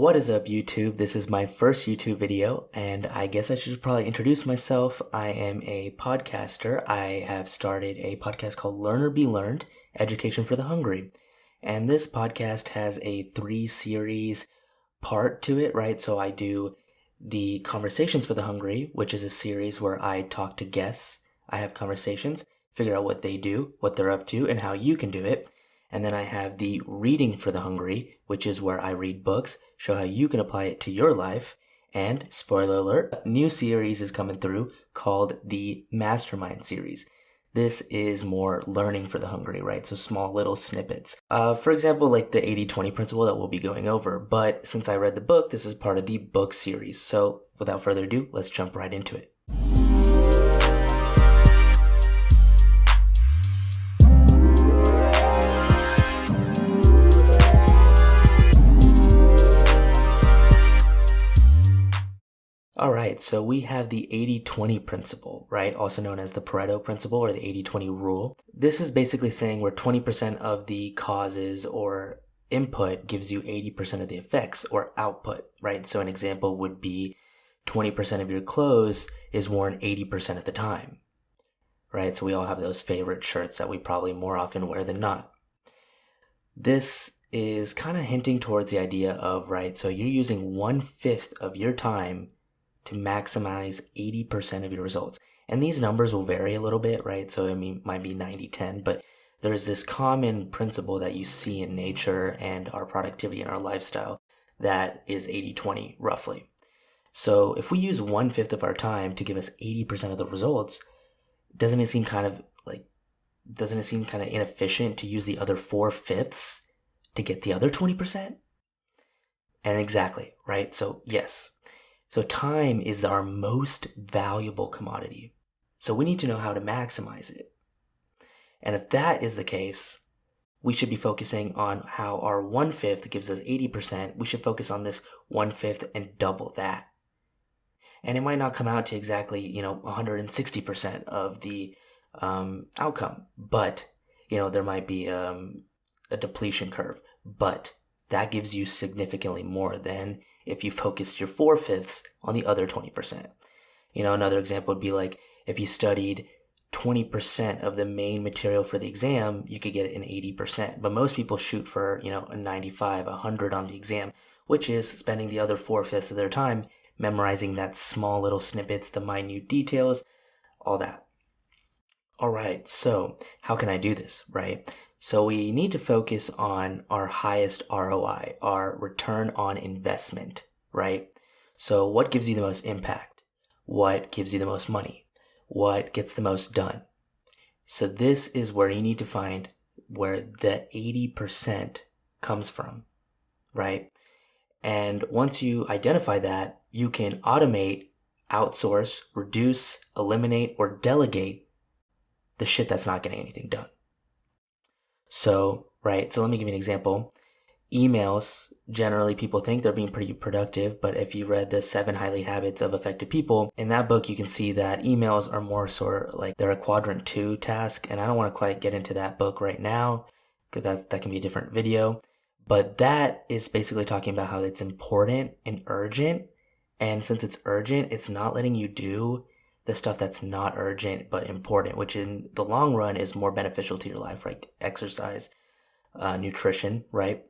What is up, YouTube? This is my first YouTube video, and I guess I should probably introduce myself. I am a podcaster. I have started a podcast called Learn or Be Learned, Education for the Hungry. And this podcast has a 3-series part to it, right? So I do the Conversations for the Hungry, which is a series where I talk to guests. I have conversations, figure out what they do, what they're up to, and how you can do it. And then I have the Reading for the Hungry, which is where I read books, show how you can apply it to your life. And, spoiler alert, a new series is coming through called the Mastermind series. This is more learning for the hungry, right? So small little snippets. For example, like the 80-20 principle that we'll be going over. But since I read the book, this is part of the book series. So without further ado, let's jump right into it. Alright, so we have the 80-20 principle, right? Also known as the Pareto Principle or the 80-20 rule. This is basically saying where 20% of the causes or input gives you 80% of the effects or output, right? So an example would be 20% of your clothes is worn 80% of the time, right? So we all have those favorite shirts that we probably more often wear than not. This is kind of hinting towards the idea of, right, so you're using 1/5 of your time to maximize 80% of your results. And these numbers will vary a little bit, right? So might be 90-10, but there's this common principle that you see in nature and our productivity and our lifestyle that is 80-20 roughly. So if we use 1/5 of our time to give us 80% of the results, doesn't it seem kind of inefficient to use the other 4/5 to get the other 20%? And exactly, right? So yes. So time is our most valuable commodity. So we need to know how to maximize it. And if that is the case, we should be focusing on how our 1/5 gives us 80%. We should focus on this 1/5 and double that. And it might not come out to exactly, 160% of the outcome, but, there might be a depletion curve, but that gives you significantly more than if you focused your 4/5 on the other 20%. Another example would be like if you studied 20% of the main material for the exam, you could get an 80%. But most people shoot for, a 95, 100 on the exam, which is spending the other 4/5 of their time memorizing that small little snippets, the minute details, all that. All right, so how can I do this, right? So we need to focus on our highest ROI, our return on investment, right? So what gives you the most impact? What gives you the most money? What gets the most done? So this is where you need to find where the 80% comes from, right? And once you identify that, you can automate, outsource, reduce, eliminate, or delegate the shit that's not getting anything done. So let me give you an example. Emails, generally people think they're being pretty productive, but if you read the 7 Highly Habits of Effective People, in that book you can see that emails are more sort of like they're a quadrant 2 task, and I don't want to quite get into that book right now, because that can be a different video, but that is basically talking about how it's important and urgent, and since it's urgent, it's not letting you do the stuff that's not urgent but important, which in the long run is more beneficial to your life, like exercise, nutrition, right?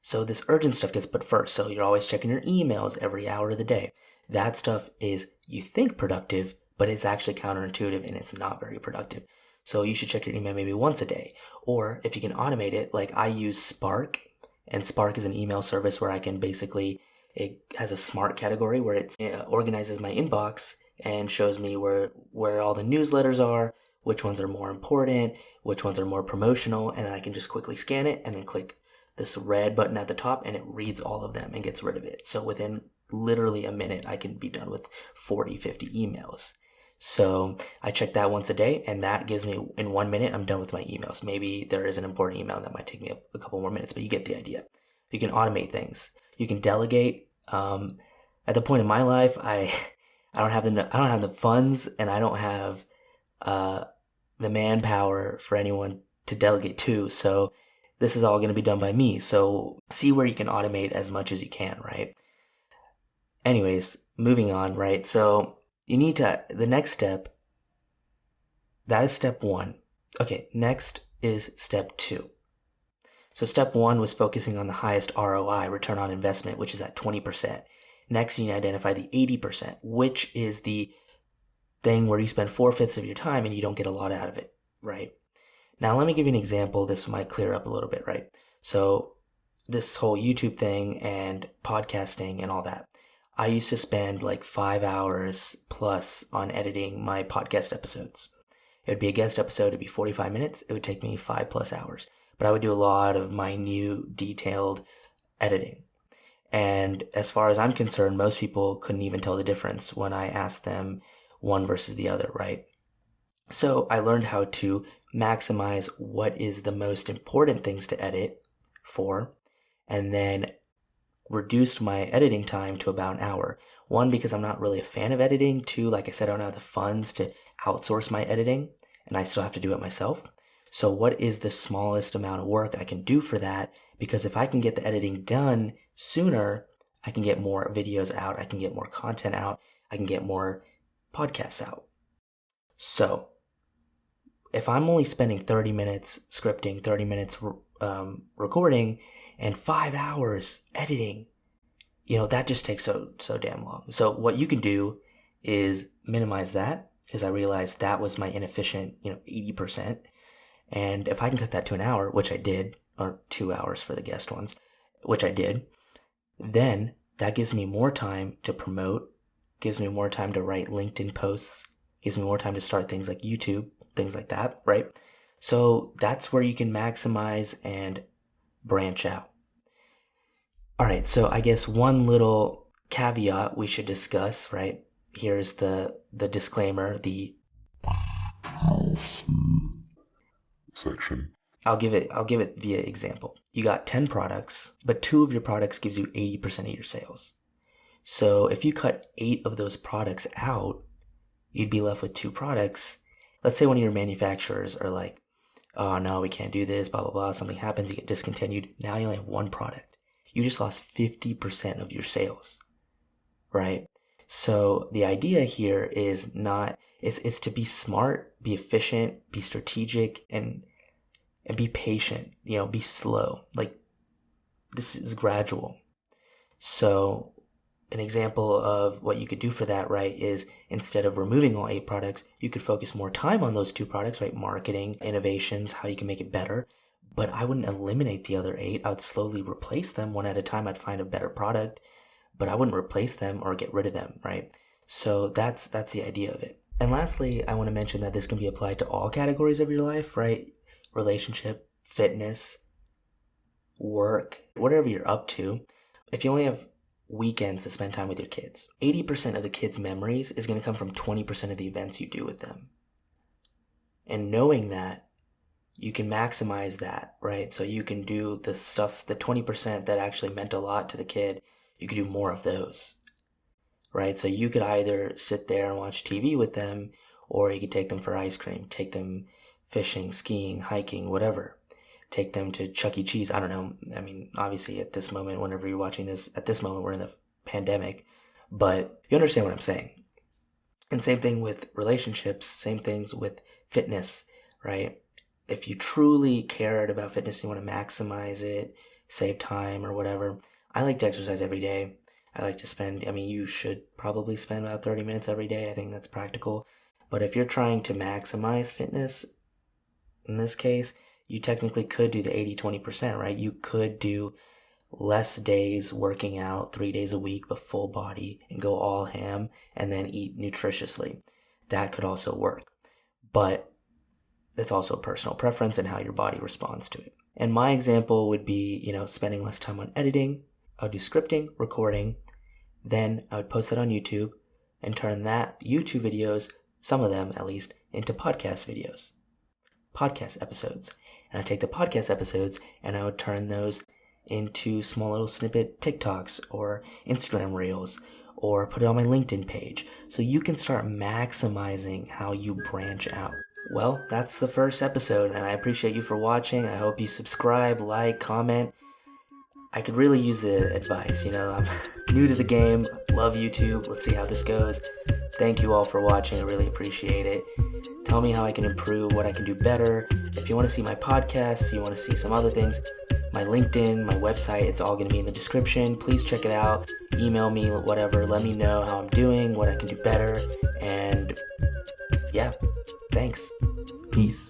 So this urgent stuff gets put first. So you're always checking your emails every hour of the day. That stuff is, you think, productive, but it's actually counterintuitive and it's not very productive. So you should check your email maybe once a day. Or if you can automate it, like I use Spark, and Spark is an email service where I can it has a smart category where it organizes my inbox and shows me where all the newsletters are, which ones are more important, which ones are more promotional, and then I can just quickly scan it and then click this red button at the top and it reads all of them and gets rid of it. So within literally a minute, I can be done with 40, 50 emails. So I check that once a day, and that gives me, in 1 minute, I'm done with my emails. Maybe there is an important email that might take me a couple more minutes, but you get the idea. You can automate things. You can delegate. At the point in my life, I don't have the funds, and I don't have the manpower for anyone to delegate to. So this is all going to be done by me. So see where you can automate as much as you can, right? Anyways, moving on, right? So you need to, the next step, that is step 1. Okay, next is step 2. So step 1 was focusing on the highest ROI, return on investment, which is at 20%. Next, you need to identify the 80%, which is the thing where you spend 4/5 of your time and you don't get a lot out of it, right? Now, let me give you an example. This might clear up a little bit, right? So this whole YouTube thing and podcasting and all that, I used to spend like 5 hours plus on editing my podcast episodes. It would be a guest episode, it'd be 45 minutes. It would take me 5+ hours, but I would do a lot of minute, detailed editing. And as far as I'm concerned, most people couldn't even tell the difference when I asked them one versus the other, right? So I learned how to maximize what is the most important things to edit for, and then reduced my editing time to about an hour. 1, because I'm not really a fan of editing. 2, like I said, I don't have the funds to outsource my editing, and I still have to do it myself. So what is the smallest amount of work I can do for that? Because if I can get the editing done sooner, I can get more videos out, I can get more content out, I can get more podcasts out. So if I'm only spending 30 minutes scripting, 30 minutes recording, and 5 hours editing, that just takes so damn long. So what you can do is minimize that, because I realized that was my inefficient, 80%. And if I can cut that to an hour, which I did, or 2 hours for the guest ones, which I did, then that gives me more time to promote, gives me more time to write LinkedIn posts, gives me more time to start things like YouTube, things like that, right? So that's where you can maximize and branch out. All right, so I guess one little caveat we should discuss, right? Here's the disclaimer, the section. I'll give it via example. You got 10 products, but 2 of your products gives you 80% of your sales. So if you cut 8 of those products out, you'd be left with 2 products. Let's say one of your manufacturers are like, oh no, we can't do this, blah, blah, blah. Something happens, you get discontinued. Now you only have 1 product. You just lost 50% of your sales, right? So the idea here is it's to be smart, be efficient, be strategic, and be patient, be slow. Like, this is gradual. So an example of what you could do for that, right, is instead of removing all 8 products, you could focus more time on those 2 products, right? Marketing, innovations, how you can make it better. But I wouldn't eliminate the other 8. I would slowly replace them one at a time. I'd find a better product, but I wouldn't replace them or get rid of them, right? So that's the idea of it. And lastly, I want to mention that this can be applied to all categories of your life, right? Relationship, fitness, work, whatever you're up to. If you only have weekends to spend time with your kids, 80% of the kids' memories is going to come from 20% of the events you do with them. And knowing that, you can maximize that, right? So you can do the stuff, the 20% that actually meant a lot to the kid, you could do more of those, right? So you could either sit there and watch TV with them, or you could take them for ice cream, take them fishing, skiing, hiking, whatever. Take them to Chuck E. Cheese. I don't know. I mean, obviously at this moment, whenever you're watching this, at this moment, we're in the pandemic, but you understand what I'm saying. And same thing with relationships, same things with fitness, right? If you truly cared about fitness, you want to maximize it, save time or whatever. I like to exercise every day. I like to spend, you should probably spend about 30 minutes every day. I think that's practical. But if you're trying to maximize fitness, in this case, you technically could do the 80-20%, right? You could do less days working out, 3 days a week, but full body, and go all ham, and then eat nutritiously. That could also work. But it's also personal preference and how your body responds to it. And my example would be, spending less time on editing. I would do scripting, recording, then I would post that on YouTube and turn that YouTube videos, some of them at least, into podcast videos, podcast episodes. And I'd take the podcast episodes and I would turn those into small little snippet TikToks or Instagram Reels, or put it on my LinkedIn page. So you can start maximizing how you branch out. Well, that's the first episode, and I appreciate you for watching. I hope you subscribe, like, comment. I could really use the advice, I'm new to the game, love YouTube, let's see how this goes. Thank you all for watching, I really appreciate it. Tell me how I can improve, what I can do better. If you want to see my podcasts, you want to see some other things, my LinkedIn, my website, it's all going to be in the description. Please check it out, email me, whatever, let me know how I'm doing, what I can do better, and yeah, thanks. Peace.